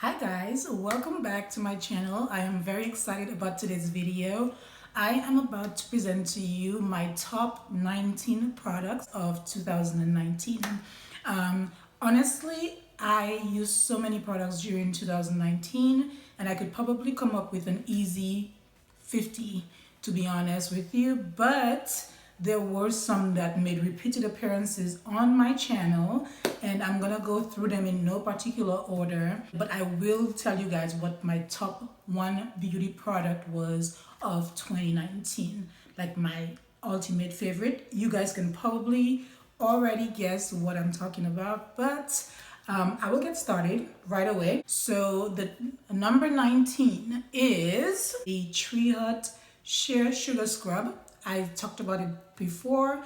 Hi guys, welcome back to my channel. I am very excited about today's video. I am about to present to you my top 19 products of 2019. Honestly, I used so many products during 2019 and I could probably come up with an easy 50 to be honest with you, but there were some that made repeated appearances on my channel and I'm gonna go through them in no particular order, but I will tell you guys what my top one beauty product was of 2019, like my ultimate favorite. You guys can probably already guess what I'm talking about, but I will get started right away. So the number 19 is the Tree Hut Shea Sugar Scrub. I talked about it before.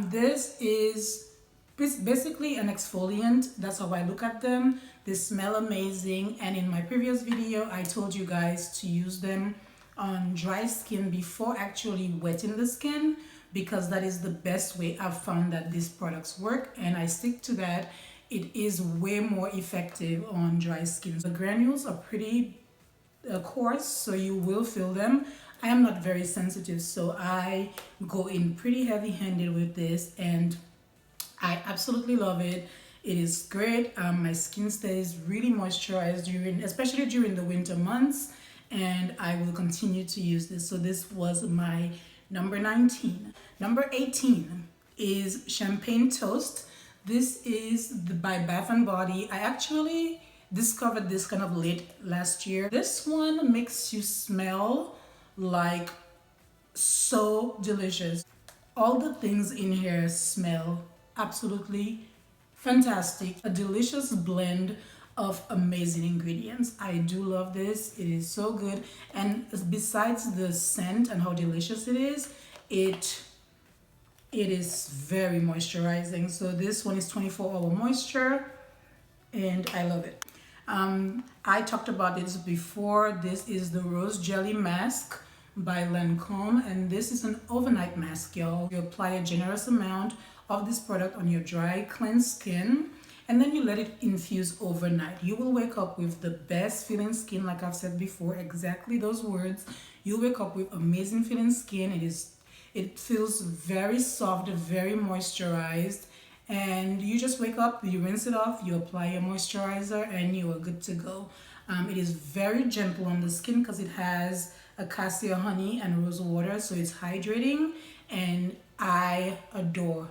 This is basically an exfoliant. That's how I look at them. They smell amazing, and in my previous video I told you guys to use them on dry skin before actually wetting the skin, because that is the best way I've found that these products work, and I stick to that. It is way more effective on dry skin. The granules are pretty coarse, so you will feel them. I am not very sensitive, so I go in pretty heavy-handed with this and I absolutely love it. It is great. My skin stays really moisturized especially during the winter months, and I will continue to use this. So this was my number 19. Number 18 is Champagne Toast. This is by Bath and Body. I actually discovered this kind of late last year. This one makes you smell like so delicious. All the things in here smell absolutely fantastic. A delicious blend of amazing ingredients. I do love this. It is so good, and besides the scent and how delicious it is very moisturizing. So this one is 24-hour moisture and I love it. I talked about this before. This is the Rose Jelly Mask by Lancome, and this is an overnight mask, y'all. You apply a generous amount of this product on your dry, cleansed skin, and then you let it infuse overnight. You will wake up with the best feeling skin, like I've said before, exactly those words. You'll wake up with amazing feeling skin. It feels very soft, very moisturized, and you just wake up, you rinse it off, you apply your moisturizer, and you are good to go. It is very gentle on the skin because it has acacia honey and rose water, so it's hydrating, and I adore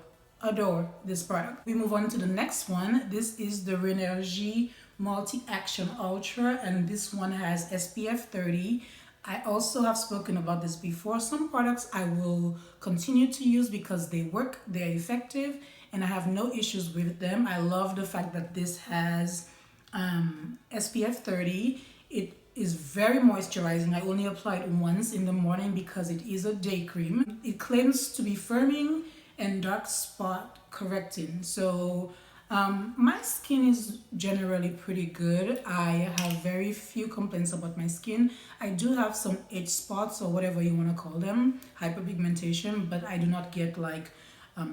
this product. We move on to the next one. This is the Renergie Multi-Action Ultra, and this one has SPF 30. I also have spoken about this before. Some products I will continue to use because they work, they're effective, and I have no issues with them. I love the fact that this has SPF 30. It is very moisturizing. I only apply it once in the morning because it is a day cream. It claims to be firming and dark spot correcting. So my skin is generally pretty good. I have very few complaints about my skin. I do have some itch spots or whatever you want to call them, hyperpigmentation, but I do not get like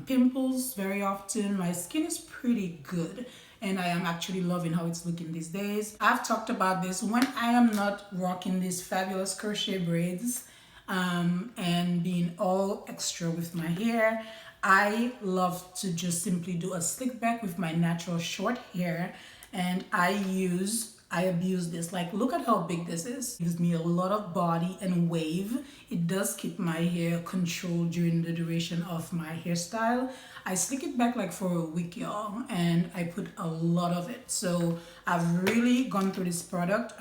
pimples very often. My skin is pretty good, and I am actually loving how it's looking these days. I've talked about this when I am not rocking these fabulous crochet braids and being all extra with my hair. I love to just simply do a slick back with my natural short hair, and I abuse this. Like, look at how big this is. It gives me a lot of body and wave. It does keep my hair controlled during the duration of my hairstyle. I slick it back like for a week, y'all, and I put a lot of it. So I've really gone through this product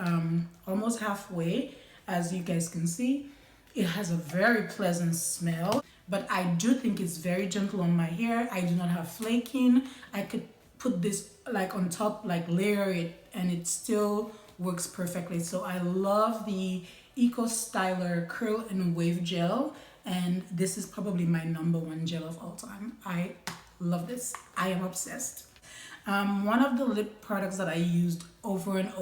almost halfway, as you guys can see. It has a very pleasant smell, but I do think it's very gentle on my hair. I do not have flaking. I could put this like on top, like layer it, and it still works perfectly. So I love the Eco Styler Curl and Wave Gel, and this is probably my number one gel of all time. I love this. I am obsessed. One of the lip products that I used over and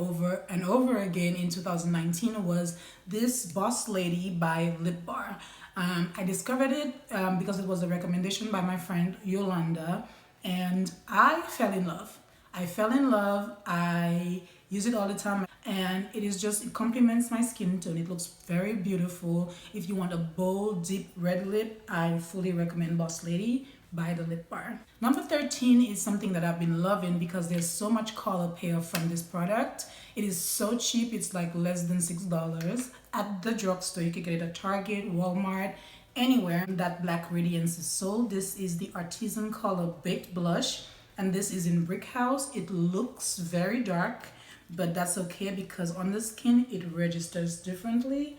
over again in 2019 was this Bawse Lady by Lip Bar. I discovered it because it was a recommendation by my friend Yolanda, and I fell in love. I use it all the time. and it complements my skin tone. It looks very beautiful. If you want a bold, deep red lip, I fully recommend Bawse Lady by the Lip Bar. Number 13 is something that I've been loving because there's so much color payoff from this product. It is so cheap. It's like less than $6 at the drugstore. You can get it at Target, Walmart, anywhere that black radiance is sold. This is the Artisan color baked blush, and this is in Brick House. It looks very dark, but that's okay because on the skin it registers differently.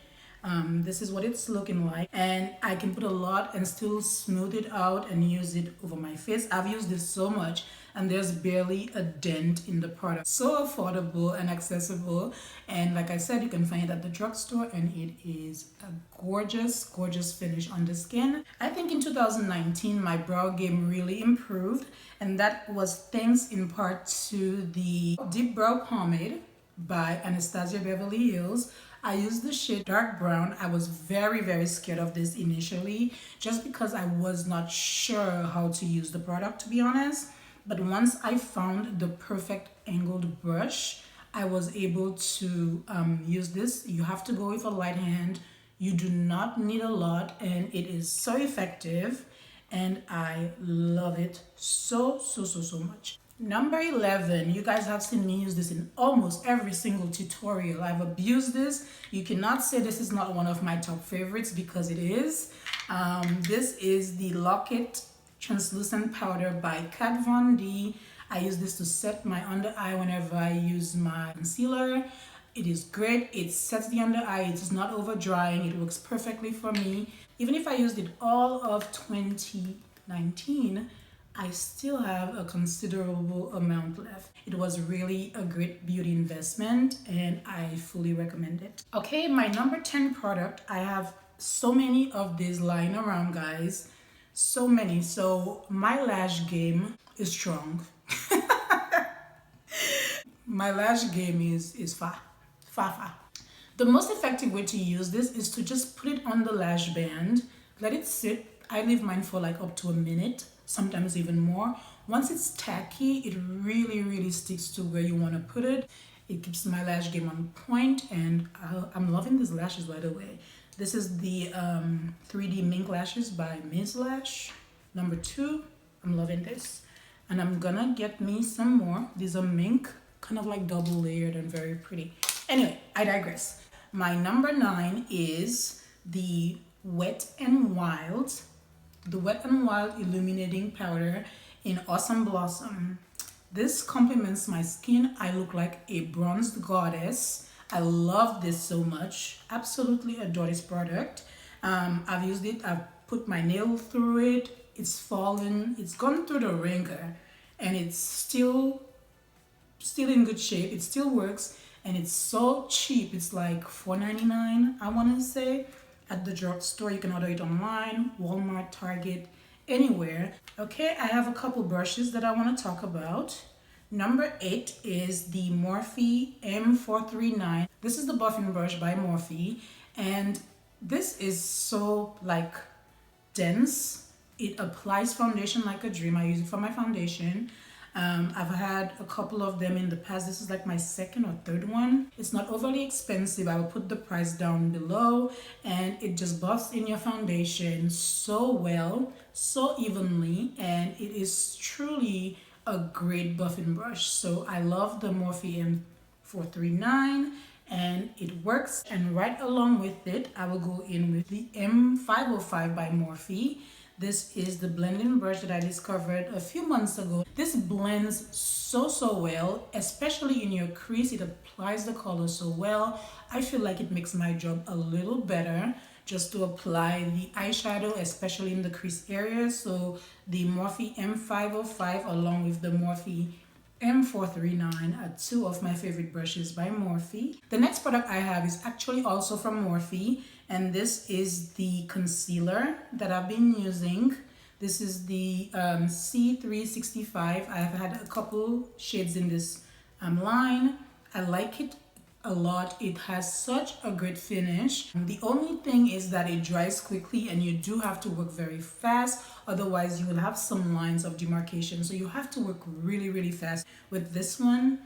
This is what it's looking like, and I can put a lot and still smooth it out and use it over my face. I've used this so much and there's barely a dent in the product. So affordable and accessible, and like I said, you can find it at the drugstore, and it is a gorgeous finish on the skin. I think in 2019 my brow game really improved, and that was thanks in part to the Deep Brow Pomade by Anastasia Beverly Hills. I used the shade dark brown. I was very scared of this initially just because I was not sure how to use the product, to be honest. But once I found the perfect angled brush, I was able to use this. You have to go with a light hand. You do not need a lot, and it is so effective, and I love it so much. Number 11, you guys have seen me use this in almost every single tutorial. I've abused this. You cannot say this is not one of my top favorites because it is. This is the Lock-It Translucent Powder by Kat Von D. I use this to set my under eye whenever I use my concealer. It is great. It sets the under eye. It is not over drying. It works perfectly for me. Even if I used it all of 2019, I still have a considerable amount left. It was really a great beauty investment, and I fully recommend it. Okay, my number 10 product. I have so many of these lying around, guys. So many. So my lash game is strong. My lash game is fa. The most effective way to use this is to just put it on the lash band, let it sit. I leave mine for like up to a minute, sometimes even more. Once it's tacky, it really sticks to where you want to put it. It keeps my lash game on point, and I'm loving these lashes, by the way. This is the 3D Mink Lashes by Ms. Lash, number 2. I'm loving this. And I'm gonna get me some more. These are mink, kind of like double layered and very pretty. Anyway, I digress. My number 9 is the Wet n Wild. The Wet n Wild Illuminating Powder in Awesome Blossom. This complements my skin. I look like a bronzed goddess. I love this so much. Absolutely adore this product. I've used it. I've put my nail through it. It's fallen. It's gone through the wringer, and it's still in good shape. It still works, and it's so cheap. It's like $4.99, I want to say. At the drugstore, you can order it online, Walmart, Target, anywhere. Okay, I have a couple brushes that I want to talk about. Number 8 is the Morphe M439. This is the buffing brush by Morphe, and this is so like dense. It applies foundation like a dream. I use it for my foundation. I've had a couple of them in the past. This is like my second or third one. It's not overly expensive. I will put the price down below, and it just buffs in your foundation so well, so evenly, and it is truly a great buffing brush. So I love the Morphe M439, and it works. And right along with it, I will go in with the M505 by Morphe. This is the blending brush that I discovered a few months ago. This blends so well, especially in your crease. It applies the color so well. I feel like it makes my job a little better just to apply the eyeshadow, especially in the crease area. So the Morphe M505 along with the Morphe M439 are two of my favorite brushes by Morphe. The next product I have is actually also from Morphe, and this is the concealer that I've been using. This is the C365. I've had a couple shades in this line. I like it a lot. It has such a great finish. The only thing is that it dries quickly, and you do have to work very fast, otherwise you will have some lines of demarcation. So you have to work really fast with this one.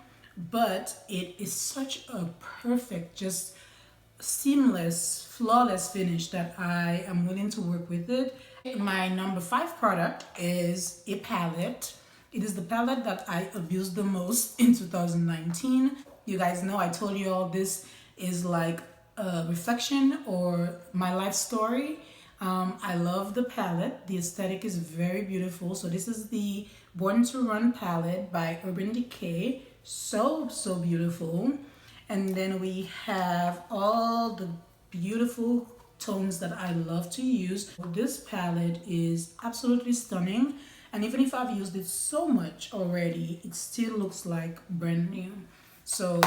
but it is such a perfect, just seamless, flawless finish that I am willing to work with it. My number 5 product is a palette. It is the palette that I abused the most in 2019. You guys know I told you all this is like a reflection or my life story. I love the palette. The aesthetic is very beautiful. So this is the Born to Run palette by Urban Decay. So beautiful. And then we have all the beautiful tones that I love to use. This palette is absolutely stunning. And even if I've used it so much already, it still looks like brand new. So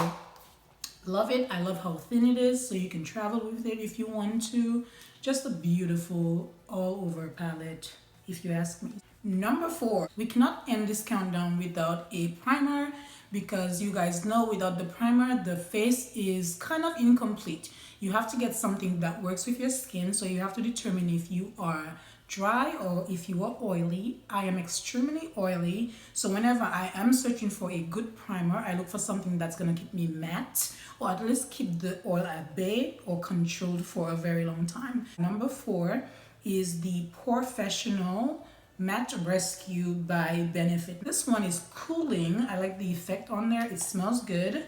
love it. I love how thin it is, so you can travel with it if you want to. Just a beautiful all over palette, if you ask me. Number 4, we cannot end this countdown without a primer, because you guys know without the primer the face is kind of incomplete. You have to get something that works with your skin, so you have to determine if you are dry or if you are oily. I am extremely oily, so whenever I am searching for a good primer, I look for something that's gonna keep me matte, or at least keep the oil at bay or controlled for a very long time. Number 4 is the POREfessional Matte Rescue by Benefit. This one is cooling. I like the effect on there. It smells good.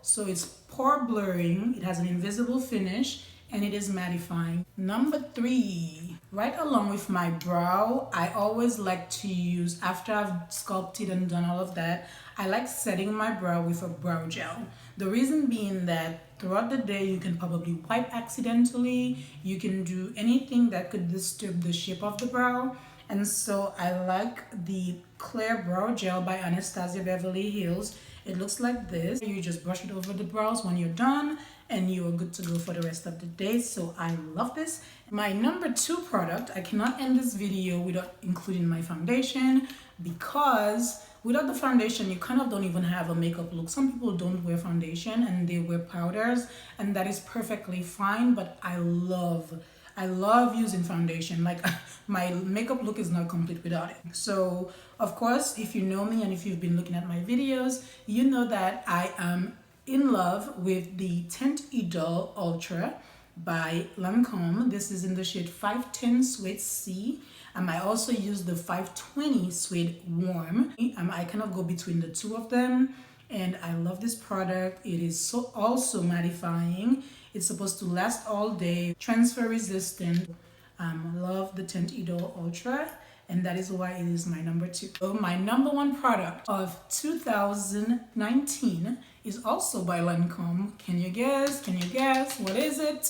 So it's pore blurring. It has an invisible finish, and it is mattifying. Number 3, right along with my brow, I always like to use, after I've sculpted and done all of that, I like setting my brow with a brow gel. The reason being that throughout the day you can probably wipe accidentally, you can do anything that could disturb the shape of the brow. And so I like the Clear Brow Gel by Anastasia Beverly Hills. It looks like this. You just brush it over the brows when you're done, and you are good to go for the rest of the day. So I love this. My number 2 product, I cannot end this video without including my foundation, because without the foundation you kind of don't even have a makeup look. Some people don't wear foundation and they wear powders, and that is perfectly fine, but I love using foundation. Like, my makeup look is not complete without it. So of course, if you know me and if you've been looking at my videos, you know that I am in love with the Teint Idole Ultra by Lancome. This is in the shade 510 Suede C. I also use the 520 Suede Warm. I kind of go between the two of them, and I love this product. It is also mattifying. It's supposed to last all day, transfer resistant. Love the Teint Idole Ultra, and that is why it is my number 2. So my number 1 product of 2019 is also by Lancome. Can you guess? What is it?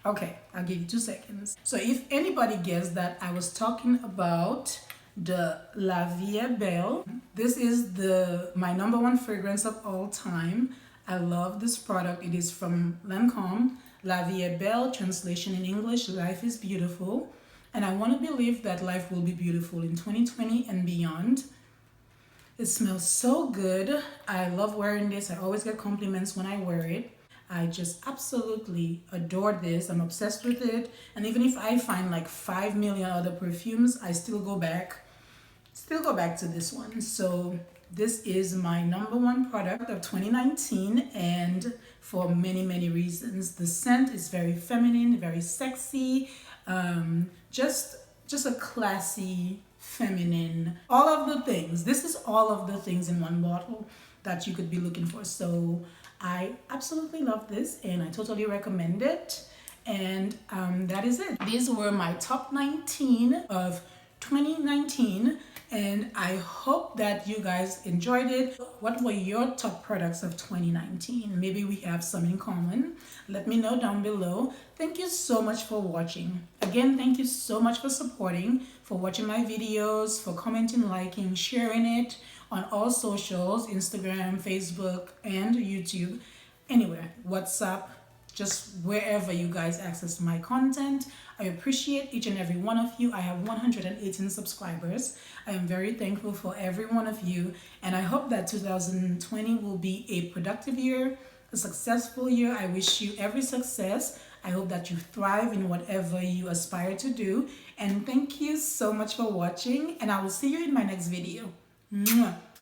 Okay, I'll give you 2 seconds. So if anybody guessed that I was talking about the La Vie Belle, this is my number 1 fragrance of all time. I love this product. It is from Lancome. La Vie Belle, translation in English, life is beautiful. And I want to believe that life will be beautiful in 2020 and beyond. It smells so good. I love wearing this. I always get compliments when I wear it. I just absolutely adore this. I'm obsessed with it. And even if I find like 5 million other perfumes, I still go back to this one. So this is my number 1 product of 2019, and for many reasons. The scent is very feminine, very sexy, just a classy, feminine, all of the things. This is all of the things in one bottle that you could be looking for. So I absolutely love this, and I totally recommend it. And that is it. These were my top 19 of 2019, and I hope that you guys enjoyed it. What were your top products of 2019? Maybe we have some in common. Let me know down below. Thank you so much for watching. Again, thank you so much for supporting, for watching my videos, for commenting, liking, sharing it on all socials, Instagram, Facebook, and YouTube. Anywhere, WhatsApp, just wherever you guys access my content. I appreciate each and every one of you. I have 118 subscribers. I am very thankful for every one of you, and I hope that 2020 will be a productive year, a successful year. I wish you every success. I hope that you thrive in whatever you aspire to do, and thank you so much for watching, and I will see you in my next video. Mwah.